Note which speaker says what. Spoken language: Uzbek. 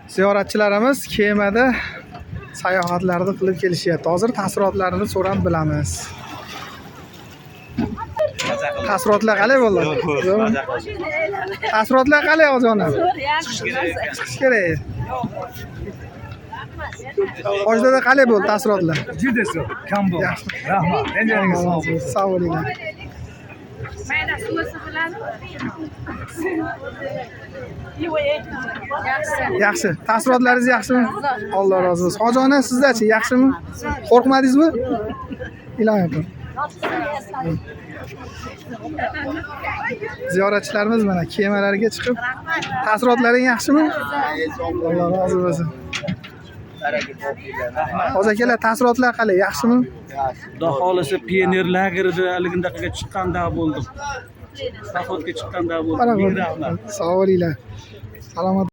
Speaker 1: Ziyoratchilarimiz kemada sayohatlarni qilib kelishyapti. Hozir taassurotlarini so'rab bilamiz. Taassurotlar qalay bo'ldi? Taassurotlar qalay ojonim? Chiqish kerak. Hojdada qalay bo'ldi taassurotlar?
Speaker 2: Juda zo'r. Kam bo'ldi. Rahmat. Renjaringiz sog' bo'lsin.
Speaker 1: Sog' bo'linglar.
Speaker 3: Mayda suvisi bilan.
Speaker 1: Yaxshi. Taassurotlaringiz yaxshimi? Alloh rozi bo'lsin. Hojona sizlarchi yaxshimi? Qo'rqmadingizmi? Ilohim. Ziyoratchilarimiz mana kemalarga chiqib, taassurotlaring yaxshimi? Alloh rozi bo'lsin. Hozir akalar taassurotlar qalay? Yaxshimi?
Speaker 2: Xudo xolisa pioner lagerida haligindaqaga chiqqanda bo'ldim. Saxotga chiqqanda bo'ldim. Ming rahmat.
Speaker 1: Sog' bo'linglar. Salomat